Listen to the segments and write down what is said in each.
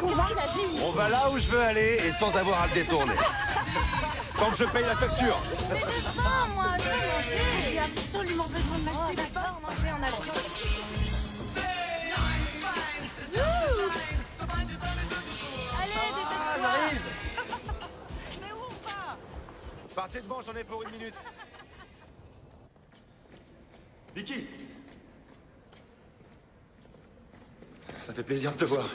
Qu'est-ce qu'il a dit? On va là où je veux aller et sans avoir à le détourner. Tant que je paye la facture. Mais j'ai faim, moi, je veux manger. J'ai absolument besoin de m'acheter du pain. Manger en avion. Allez, dépêche-toi. J'arrive. Mais où on va? Partez devant, j'en ai pour 1 minute. Vicky. Ça fait plaisir de te voir.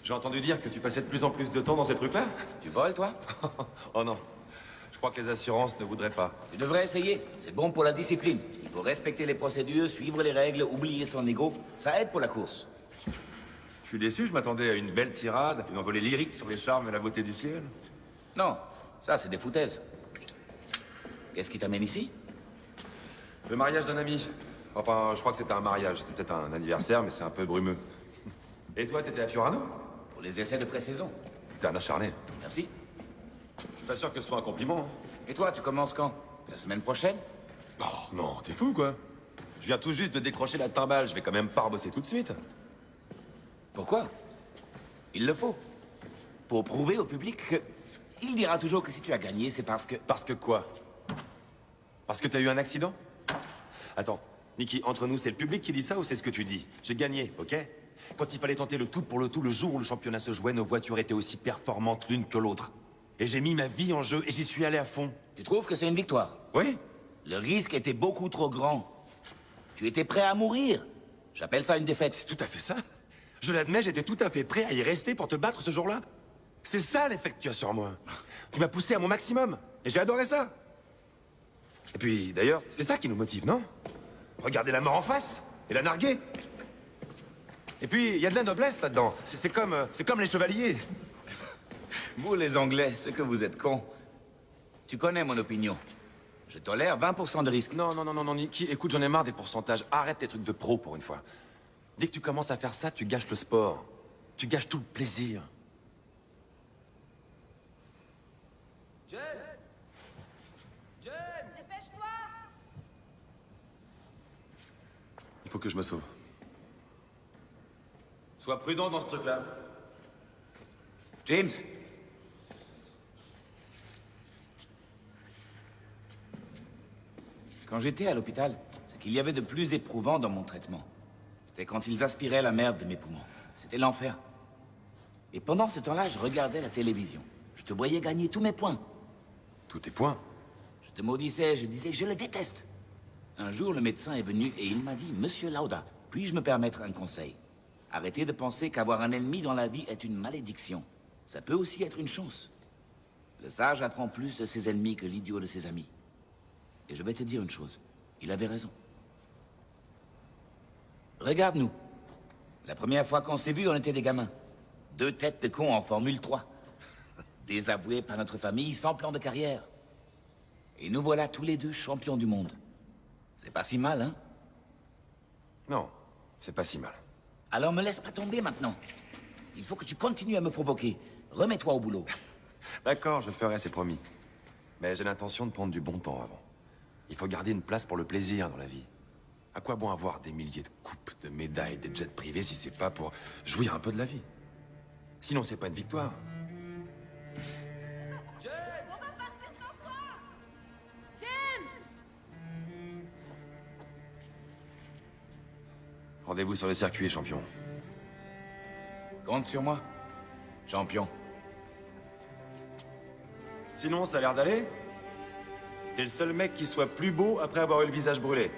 J'ai entendu dire que tu passais de plus en plus de temps dans ces trucs-là. Tu voles, toi? Oh non. Je crois que les assurances ne voudraient pas. Tu devrais essayer. C'est bon pour la discipline. Il faut respecter les procédures, suivre les règles, oublier son ego. Ça aide pour la course. Je suis déçu, je m'attendais à une belle tirade, une envolée lyrique sur les charmes et la beauté du ciel. Non, ça, c'est des foutaises. Qu'est-ce qui t'amène ici? Le mariage d'un ami. Enfin, je crois que c'était un mariage. C'était peut-être un anniversaire, mais c'est un peu brumeux. Et toi, t'étais à Fiorano? Pour les essais de pré-saison. T'es un acharné. Merci. Je suis pas sûr que ce soit un compliment. Et toi, tu commences quand? La semaine prochaine? Oh, non, t'es fou, quoi. Je viens tout juste de décrocher la timbale, je vais quand même pas rebosser tout de suite. Pourquoi? Il le faut. Pour prouver au public que... Il dira toujours que si tu as gagné, c'est parce que... Parce que quoi? Parce que t'as eu un accident? Attends, Nicky, entre nous, c'est le public qui dit ça ou c'est ce que tu dis? J'ai gagné, ok? Quand il fallait tenter le tout pour le tout, le jour où le championnat se jouait, nos voitures étaient aussi performantes l'une que l'autre. Et j'ai mis ma vie en jeu et j'y suis allé à fond. Tu trouves que c'est une victoire? Oui? Le risque était beaucoup trop grand. Tu étais prêt à mourir. J'appelle ça une défaite. C'est tout à fait ça. Je l'admets, j'étais tout à fait prêt à y rester pour te battre ce jour-là. C'est ça l'effet que tu as sur moi. Tu m'as poussé à mon maximum. Et j'ai adoré ça. Et puis, d'ailleurs, c'est ça qui nous motive, non? Regarder la mort en face et la narguer. Et puis, il y a de la noblesse là-dedans. C'est comme les chevaliers. Vous, les Anglais, ce que vous êtes cons. Tu connais mon opinion. Je tolère 20% de risque. Non, Nicky, écoute, j'en ai marre des pourcentages. Arrête tes trucs de pro pour une fois. Dès que tu commences à faire ça, tu gâches le sport. Tu gâches tout le plaisir. James! James! Dépêche-toi. Il faut que je me sauve. Sois prudent dans ce truc-là. James? Quand j'étais à l'hôpital, ce qu'il y avait de plus éprouvant dans mon traitement, c'était quand ils aspiraient la merde de mes poumons. C'était l'enfer. Et pendant ce temps-là, je regardais la télévision. Je te voyais gagner tous mes points. Tous tes points. Je te maudissais, je disais, je le déteste. Un jour, le médecin est venu et il m'a dit, Monsieur Lauda, puis-je me permettre un conseil? Arrêtez de penser qu'avoir un ennemi dans la vie est une malédiction. Ça peut aussi être une chance. Le sage apprend plus de ses ennemis que l'idiot de ses amis. Et je vais te dire une chose, il avait raison. Regarde-nous. La première fois qu'on s'est vus, on était des gamins. 2 têtes de cons en Formule 3. Désavoués par notre famille, sans plan de carrière. Et nous voilà tous les deux champions du monde. C'est pas si mal, hein? Non, c'est pas si mal. Alors me laisse pas tomber maintenant. Il faut que tu continues à me provoquer. Remets-toi au boulot. D'accord, je le ferai, c'est promis. Mais j'ai l'intention de prendre du bon temps avant. Il faut garder une place pour le plaisir dans la vie. À quoi bon avoir des milliers de coupes, de médailles, des jets privés si c'est pas pour jouir un peu de la vie? Sinon, c'est pas une victoire. On va partir sans toi. James. Rendez-vous sur le circuit, champion. Compte sur moi. Champion. Sinon, ça a l'air d'aller? T'es le seul mec qui soit plus beau après avoir eu le visage brûlé.